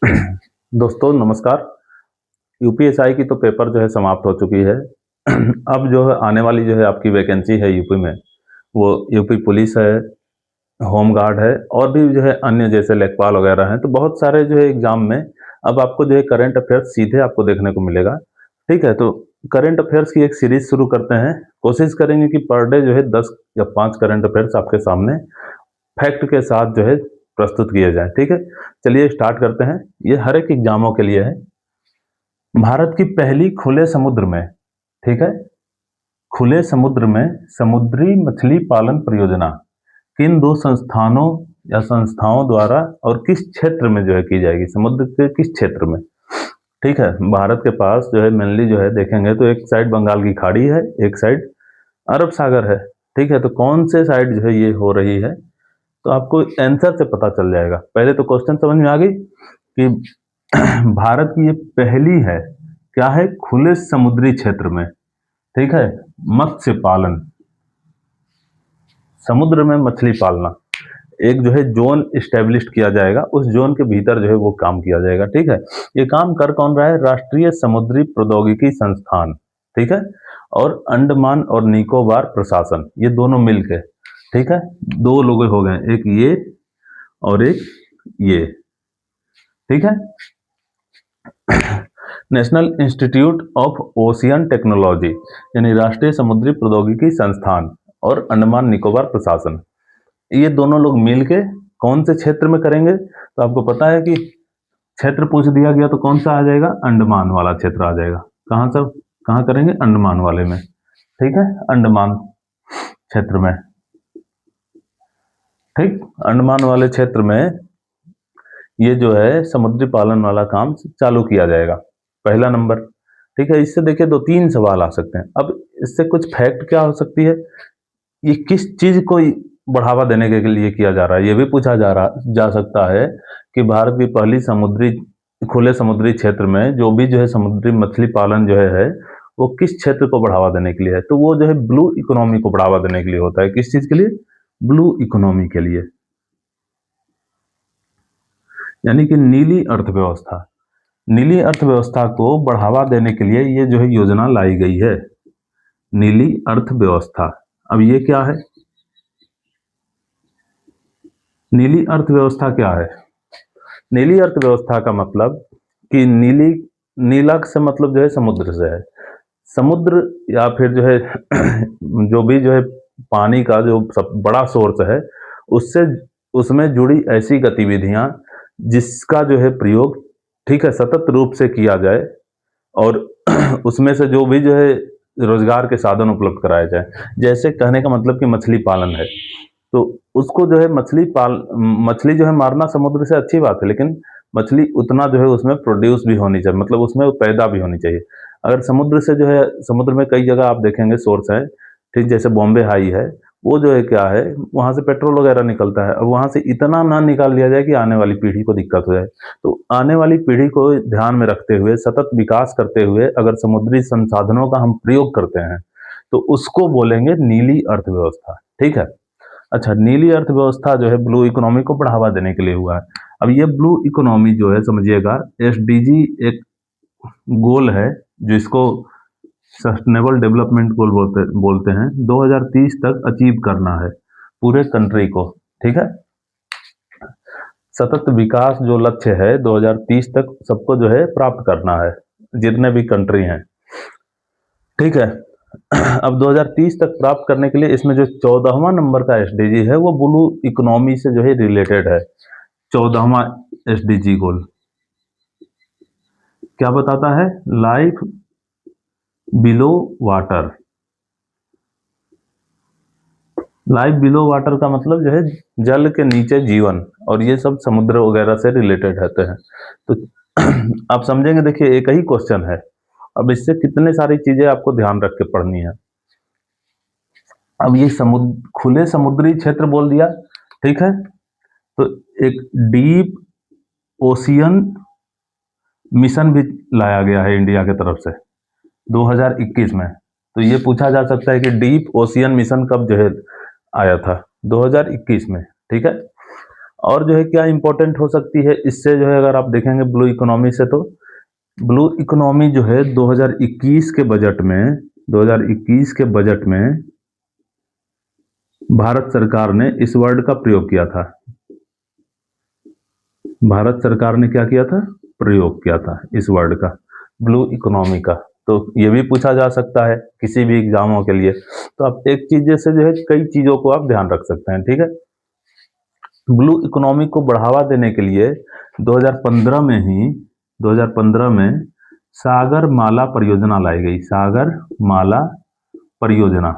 दोस्तों नमस्कार। यूपीएसआई की तो पेपर जो है समाप्त हो चुकी है। अब जो है आने वाली जो है आपकी वैकेंसी है यूपी में, वो यूपी पुलिस है, होम गार्ड है और भी जो है अन्य जैसे लेखपाल वगैरह हैं। तो बहुत सारे जो है एग्जाम में अब आपको जो है करंट अफेयर्स सीधे आपको देखने को मिलेगा। ठीक है, तो करंट अफेयर्स की एक सीरीज शुरू करते हैं। कोशिश करेंगे कि पर डे जो है 10 या 5 करंट अफेयर्स आपके सामने फैक्ट के साथ जो है प्रस्तुत किए जाए। ठीक है, चलिए स्टार्ट करते हैं। ये हर एक एग्जामों के लिए है। भारत की पहली खुले समुद्र में, ठीक है, खुले समुद्र में समुद्री मछली पालन परियोजना किन दो संस्थानों या संस्थाओं द्वारा और किस क्षेत्र में जो है की जाएगी? समुद्र के किस क्षेत्र में? ठीक है, भारत के पास जो है मेनली जो है देखेंगे तो एक साइड बंगाल की खाड़ी है, एक साइड अरब सागर है। ठीक है, तो कौन से साइड जो है ये हो रही है, तो आपको आंसर से पता चल जाएगा। पहले तो क्वेश्चन समझ में आ गई कि भारत की ये पहली है, क्या है, खुले समुद्री क्षेत्र में, ठीक है, मत्स्य पालन, समुद्र में मछली पालना। एक जो है जोन इस्टेब्लिश किया जाएगा, उस जोन के भीतर जो है वो काम किया जाएगा। ठीक है, ये काम कर कौन रहा है? राष्ट्रीय समुद्री प्रौद्योगिकी संस्थान, ठीक है, और अंडमान और निकोबार प्रशासन, ये दोनों मिलके। ठीक है, दो लोग हो गए, एक ये और एक ये। ठीक है, national institute of ocean technology यानी राष्ट्रीय समुद्री प्रौद्योगिकी संस्थान और अंडमान निकोबार प्रशासन, ये दोनों लोग मिलके कौन से क्षेत्र में करेंगे? तो आपको पता है कि क्षेत्र पूछ दिया गया तो कौन सा आ जाएगा? अंडमान वाला क्षेत्र आ जाएगा। कहाँ से कहाँ करेंगे? अंडमान वाले में। ठीक है, अंडमान क्षेत्र में। ठीक, अंडमान वाले क्षेत्र में ये जो है समुद्री पालन वाला काम चालू किया जाएगा, पहला नंबर। ठीक है, इससे देखिए 2-3 सवाल आ सकते हैं। अब इससे कुछ फैक्ट क्या हो सकती है, ये किस चीज को बढ़ावा देने के लिए किया जा रहा है, ये भी पूछा जा सकता है कि भारत की पहली समुद्री खुले समुद्री क्षेत्र में जो भी जो है समुद्री मछली पालन जो है वो किस क्षेत्र को बढ़ावा देने के लिए है? तो वो जो है ब्लू इकोनॉमी को बढ़ावा देने के लिए होता है। किस चीज के लिए? ब्लू इकोनॉमी के लिए, यानी कि नीली अर्थव्यवस्था। नीली अर्थव्यवस्था को बढ़ावा देने के लिए ये जो है योजना लाई गई है, नीली अर्थव्यवस्था। अब ये क्या है? नीली अर्थव्यवस्था क्या है? नीली अर्थव्यवस्था का मतलब कि नीला से मतलब जो है समुद्र से है। समुद्र या फिर जो है जो भी जो है पानी का जो सब बड़ा सोर्स है, उससे उसमें जुड़ी ऐसी गतिविधियां जिसका जो है प्रयोग, ठीक है, सतत रूप से किया जाए और उसमें से जो भी जो है रोजगार के साधन उपलब्ध कराए जाए। जैसे कहने का मतलब कि मछली पालन है, तो उसको जो है मछली जो है मारना समुद्र से अच्छी बात है, लेकिन मछली उतना जो है उसमें प्रोड्यूस भी होनी चाहिए, मतलब उसमें पैदा भी होनी चाहिए। अगर समुद्र से जो है, समुद्र में कई जगह आप देखेंगे सोर्स है, ठीक, जैसे बॉम्बे हाई है, वो जो है क्या है, वहां से पेट्रोल वगैरह निकलता है। अब वहां से इतना ना निकाल लिया जाए कि आने वाली पीढ़ी को दिक्कत हो जाए। तो आने वाली पीढ़ी को ध्यान में रखते हुए, सतत विकास करते हुए अगर समुद्री संसाधनों का हम प्रयोग करते हैं तो उसको बोलेंगे नीली अर्थव्यवस्था। ठीक है, अच्छा, नीली अर्थव्यवस्था जो है ब्लू इकोनॉमी को बढ़ावा देने के लिए हुआ है। अब ये ब्लू इकोनॉमी जो है समझिएगा, एसडीजी एक गोल है जिसको सस्टेनेबल डेवलपमेंट गोल बोलते हैं, 2030 तक अचीव करना है पूरे कंट्री को। ठीक है, सतत विकास जो लक्ष्य है 2030 तक सबको जो है प्राप्त करना है, जितने भी कंट्री हैं। ठीक है, अब 2030 तक प्राप्त करने के लिए इसमें जो 14वां नंबर का एसडीजी है वो ब्लू इकोनॉमी से जो है रिलेटेड है। 14वां एसडीजी गोल क्या बताता है? Life below water. Life below water का मतलब जो है जल के नीचे जीवन, और ये सब समुद्र वगैरह से रिलेटेड रहते हैं। तो आप समझेंगे, देखिए एक ही क्वेश्चन है, अब इससे कितने सारी चीजें आपको ध्यान रख के पढ़नी है। अब ये खुले समुद्री क्षेत्र बोल दिया, ठीक है, तो एक डीप ओशियन मिशन भी लाया गया है इंडिया की तरफ से 2021 में। तो ये पूछा जा सकता है कि डीप ओशियन मिशन कब जो है आया था? 2021 में। ठीक है, और जो है क्या इंपॉर्टेंट हो सकती है इससे, जो है अगर आप देखेंगे ब्लू इकोनॉमी से, तो ब्लू इकोनॉमी जो है 2021 के बजट में, 2021 के बजट में भारत सरकार ने इस वर्ड का प्रयोग किया था। भारत सरकार ने क्या किया था, प्रयोग किया था इस वर्ड का, ब्लू इकोनॉमी का। तो ये भी पूछा जा सकता है किसी भी एग्जामों के लिए। तो आप एक चीज जैसे जो है कई चीजों को आप ध्यान रख सकते हैं, ठीक है। ब्लू इकोनॉमी को बढ़ावा देने के लिए 2015 में ही, 2015 में सागर माला परियोजना लाई गई, सागर माला परियोजना,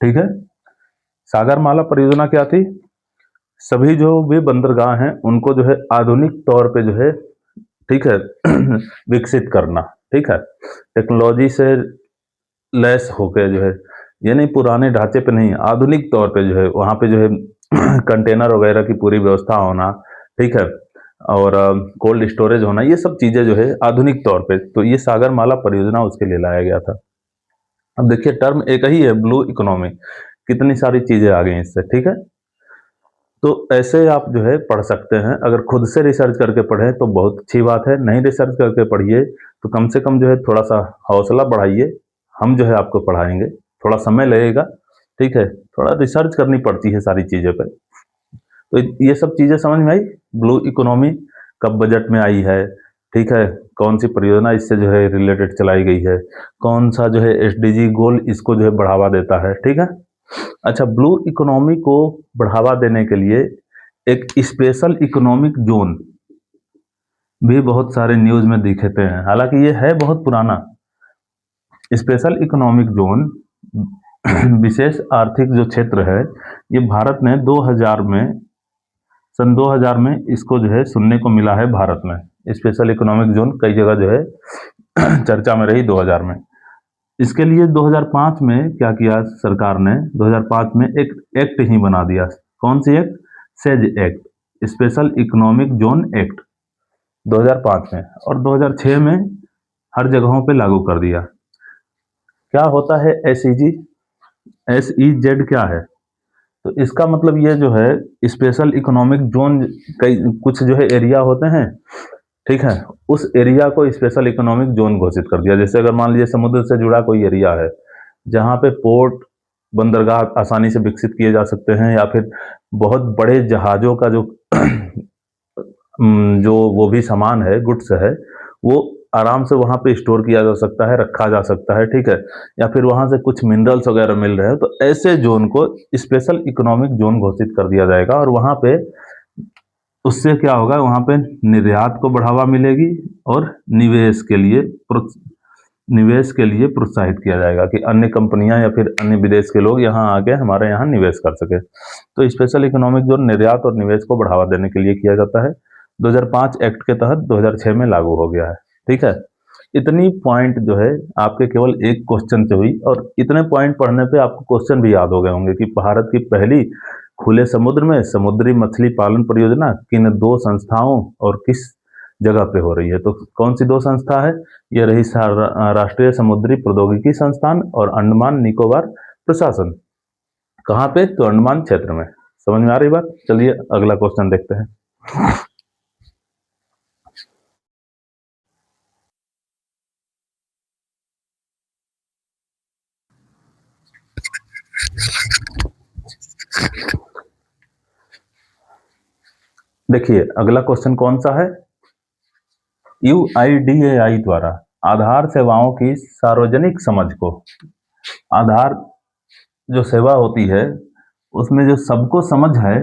ठीक है। सागर माला परियोजना क्या थी, सभी जो भी बंदरगाह हैं उनको जो है आधुनिक तौर पे जो है, ठीक है, विकसित करना, ठीक है, टेक्नोलॉजी से लैस होकर जो है, ये नहीं पुराने ढांचे पे नहीं, आधुनिक तौर पे जो है वहाँ पे जो है कंटेनर वगैरह की पूरी व्यवस्था होना, ठीक है, और कोल्ड स्टोरेज होना, ये सब चीज़ें जो है आधुनिक तौर पे, तो ये सागर माला परियोजना उसके लिए लाया गया था। अब देखिए टर्म एक ही है, ब्लू इकोनॉमी, कितनी सारी चीज़ें आ गई इससे, ठीक है। तो ऐसे आप जो है पढ़ सकते हैं, अगर खुद से रिसर्च करके पढ़ें तो बहुत अच्छी बात है, नहीं रिसर्च करके पढ़िए तो कम से कम जो है थोड़ा सा हौसला बढ़ाइए, हम जो है आपको पढ़ाएंगे, थोड़ा समय लगेगा, ठीक है, थोड़ा रिसर्च करनी पड़ती है सारी चीज़ों पर। तो ये सब चीज़ें समझ में आई, ब्लू इकोनॉमी कब बजट में आई है, ठीक है, कौन सी परियोजना इससे जो है रिलेटेड चलाई गई है, कौन सा जो है एसडीजी गोल इसको जो है बढ़ावा देता है, ठीक है। अच्छा, ब्लू इकोनॉमी को बढ़ावा देने के लिए एक स्पेशल इकोनॉमिक जोन भी बहुत सारे न्यूज में दिखते हैं, हालांकि ये है बहुत पुराना। स्पेशल इकोनॉमिक जोन विशेष आर्थिक जो क्षेत्र है, ये भारत ने 2000 में, सन 2000 में इसको जो है सुनने को मिला है भारत में। स्पेशल इकोनॉमिक जोन कई जगह जो है चर्चा में रही 2000 में। इसके लिए 2005 में क्या किया सरकार ने, 2005 में एक एक्ट ही बना दिया। कौन सी act, SEZ act, special economic zone act 2005 में, और 2006 में हर जगहों पे लागू कर दिया। क्या होता है एसईजी, एसईजेड क्या है, तो इसका मतलब ये जो है स्पेशल इकोनॉमिक जोन, कई कुछ जो है एरिया होते हैं, ठीक है, उस एरिया को स्पेशल इकोनॉमिक जोन घोषित कर दिया। जैसे अगर मान लीजिए समुद्र से जुड़ा कोई एरिया है जहाँ पे पोर्ट बंदरगाह आसानी से विकसित किए जा सकते हैं, या फिर बहुत बड़े जहाज़ों का जो वो भी सामान है, गुड्स है, वो आराम से वहाँ पे स्टोर किया जा सकता है, रखा जा सकता है, ठीक है, या फिर वहाँ से कुछ मिनरल्स वगैरह मिल रहे हैं, तो ऐसे जोन को स्पेशल इकोनॉमिक जोन घोषित कर दिया जाएगा। और वहाँ पे उससे क्या होगा, वहाँ पे निर्यात को बढ़ावा मिलेगी और निवेश के लिए प्रोत्साहित किया जाएगा कि अन्य कंपनियां या फिर अन्य विदेश के लोग यहाँ आके हमारे यहाँ निवेश कर सके। तो स्पेशल इकोनॉमिक जोन निर्यात और निवेश को बढ़ावा देने के लिए किया जाता है। 2005 एक्ट के तहत 2006 में लागू हो गया है, ठीक है। इतनी पॉइंट जो है आपके केवल एक क्वेश्चन से हुई, और इतने पॉइंट पढ़ने पे आपको क्वेश्चन भी याद हो गए होंगे कि भारत की पहली खुले समुद्र में समुद्री मछली पालन परियोजना किन दो संस्थाओं और किस जगह पे हो रही है। तो कौन सी दो संस्था है, ये रही राष्ट्रीय समुद्री प्रौद्योगिकी संस्थान और अंडमान निकोबार प्रशासन। कहाँ पे, तो अंडमान क्षेत्र में। समझ में आ रही बात, चलिए अगला क्वेश्चन देखते हैं। देखिए अगला क्वेश्चन कौन सा है, यूआईडीएआई द्वारा आधार सेवाओं की सार्वजनिक समझ को, आधार जो सेवा होती है उसमें जो सबको समझ है,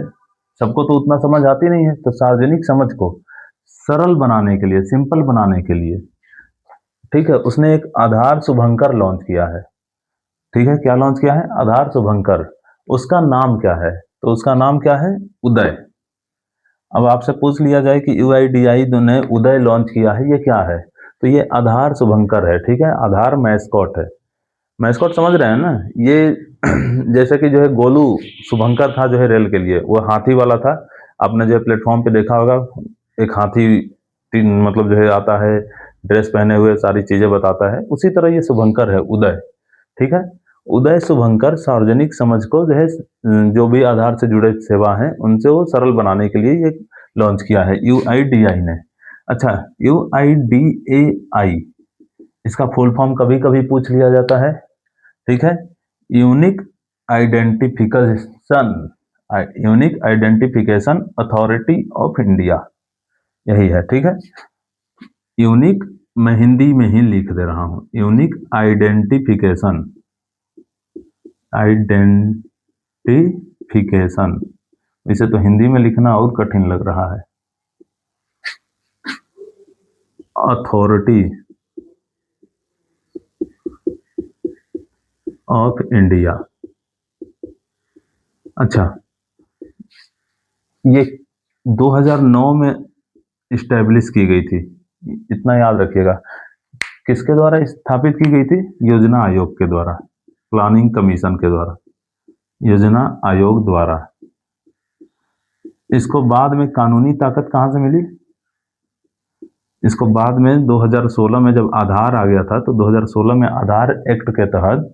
सबको तो उतना समझ आती नहीं है, तो सार्वजनिक समझ को सरल बनाने के लिए, सिंपल बनाने के लिए, ठीक है, उसने एक आधार शुभंकर लॉन्च किया है, ठीक है। क्या लॉन्च किया है, आधार शुभंकर। उसका नाम क्या है, तो उसका नाम क्या है, उदय। अब आपसे पूछ लिया जाए कि यूआईडीआई ने उदय लॉन्च किया है, ये क्या है, तो ये आधार शुभंकर है, ठीक है। आधार मैस्कॉट है, मैस्कॉट समझ रहे हैं ना, ये जैसे कि जो है गोलू शुभंकर था जो है रेल के लिए, वो हाथी वाला था। आपने जो है प्लेटफॉर्म पे देखा होगा, एक हाथी मतलब जो है आता है, ड्रेस पहने हुए सारी चीजें बताता है, उसी तरह ये शुभंकर है, उदय, ठीक है। उदय शुभंकर सार्वजनिक समझ को जो है जो भी आधार से जुड़े सेवा हैं उनसे वो सरल बनाने के लिए ये लॉन्च किया है UIDAI ने। अच्छा, UIDAI इसका फुल फॉर्म कभी कभी पूछ लिया जाता है, ठीक है, unique identification authority of India, यही है, ठीक है। यूनिक, मैं हिंदी में ही लिख दे रहा हूं, यूनिक आइडेंटिफिकेशन इसे तो हिंदी में लिखना और कठिन लग रहा है, अथॉरिटी ऑफ इंडिया। अच्छा, ये 2009 में इस्टेब्लिश की गई थी, इतना याद रखिएगा। किसके द्वारा स्थापित की गई थी? योजना आयोग के द्वारा, प्लानिंग कमीशन के द्वारा, योजना आयोग द्वारा। इसको बाद में कानूनी ताकत कहां से मिली? इसको बाद में 2016 में जब आधार आ गया था तो 2016 में आधार एक्ट के तहत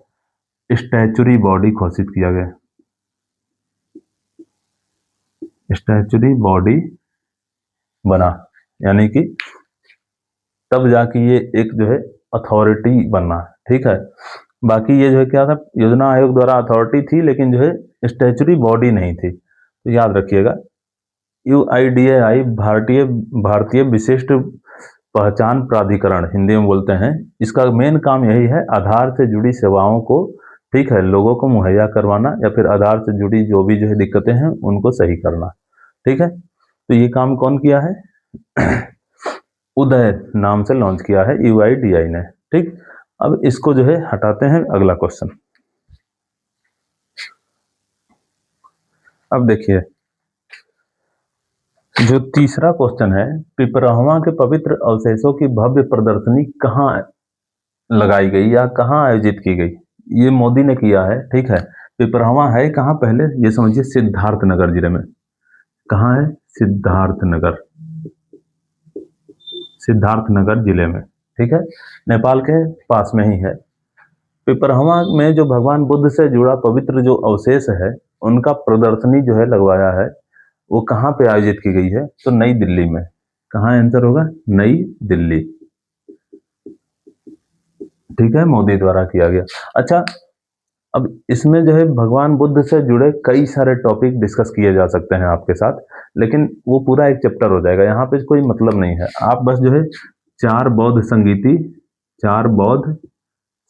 स्टैच्यूटरी बॉडी घोषित किया गया, स्टैच्यूटरी बॉडी बना, यानी कि तब जाके ये एक जो है अथॉरिटी बना, ठीक है। बाकी ये जो है क्या था, योजना आयोग द्वारा अथॉरिटी थी लेकिन जो है स्टैच्यूटरी बॉडी नहीं थी, तो याद रखिएगा। UIDAI भारतीय विशिष्ट पहचान प्राधिकरण हिंदी में बोलते हैं। इसका मेन काम यही है, आधार से जुड़ी सेवाओं को, ठीक है, लोगों को मुहैया करवाना या फिर आधार से जुड़ी जो भी जो है दिक्कतें हैं उनको सही करना, ठीक है। तो ये काम कौन किया है? उदय नाम से लॉन्च किया है UIDAI ने, ठीक। अब इसको जो है हटाते हैं, अगला क्वेश्चन। अब देखिए जो तीसरा क्वेश्चन है, पिपरहवा के पवित्र अवशेषों की भव्य प्रदर्शनी कहाँ लगाई गई या कहाँ आयोजित की गई? ये मोदी ने किया है, ठीक है। पिपरहवा है कहाँ, पहले ये समझिए, सिद्धार्थनगर जिले में। कहाँ है? सिद्धार्थनगर जिले में, ठीक है, नेपाल के पास में ही है। पिपरहवा में जो भगवान बुद्ध से जुड़ा पवित्र जो अवशेष है उनका प्रदर्शनी जो है लगवाया है, वो कहाँ पे आयोजित की गई है? तो नई दिल्ली में। कहाँ आंसर होगा? नई दिल्ली, ठीक है, मोदी द्वारा किया गया। अच्छा, अब इसमें जो है भगवान बुद्ध से जुड़े कई सारे टॉपिक डिस्कस किए जा सकते हैं आपके साथ, लेकिन वो पूरा एक चैप्टर हो जाएगा, यहाँ पे कोई मतलब नहीं है। आप बस जो है चार बौद्ध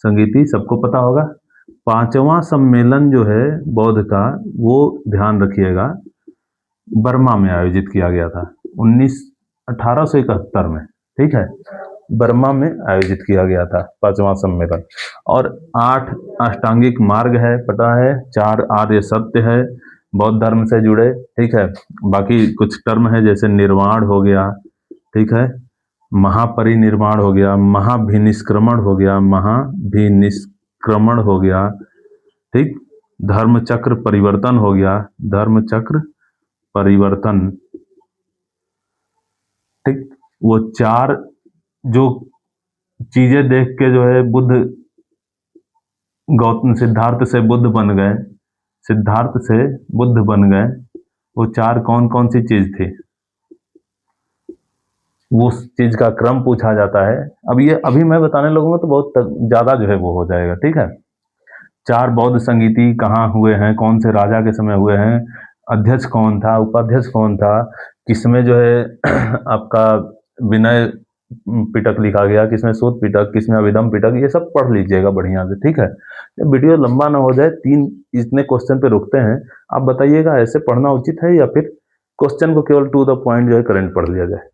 संगीति सबको पता होगा। 5वां सम्मेलन जो है बौद्ध का, वो ध्यान रखिएगा, बर्मा में आयोजित किया गया था 1871 में, ठीक है, बर्मा में आयोजित किया गया था 5वां सम्मेलन। और 8 अष्टांगिक मार्ग है, पता है, 4 आर्य सत्य है बौद्ध धर्म से जुड़े, ठीक है। बाकी कुछ टर्म है जैसे निर्वाण हो गया, ठीक है, महापरिनिर्वाण हो गया, महाभिनिष्क्रमण हो गया, ठीक, धर्म चक्र परिवर्तन हो गया, ठीक। वो 4 जो चीजें देख के जो है सिद्धार्थ से बुद्ध बन गए, वो 4 कौन कौन सी चीज थी, वो चीज का क्रम पूछा जाता है। अब ये अभी मैं बताने लगूंगा तो बहुत ज्यादा जो है वो हो जाएगा, ठीक है। 4 बौद्ध संगीति कहाँ हुए हैं, कौन से राजा के समय हुए हैं, अध्यक्ष कौन था, उपाध्यक्ष कौन था, किसमें जो है आपका विनय पिटक लिखा गया, किसमें सूत पिटक, किसमें अभिधम पिटक, ये सब पढ़ लीजिएगा बढ़िया से, ठीक है। वीडियो लंबा ना हो जाए, 3 इतने क्वेश्चन पे रुकते हैं। आप बताइएगा ऐसे पढ़ना उचित है या फिर क्वेश्चन को केवल टू द पॉइंट जो है करंट पढ़ लिया जाए?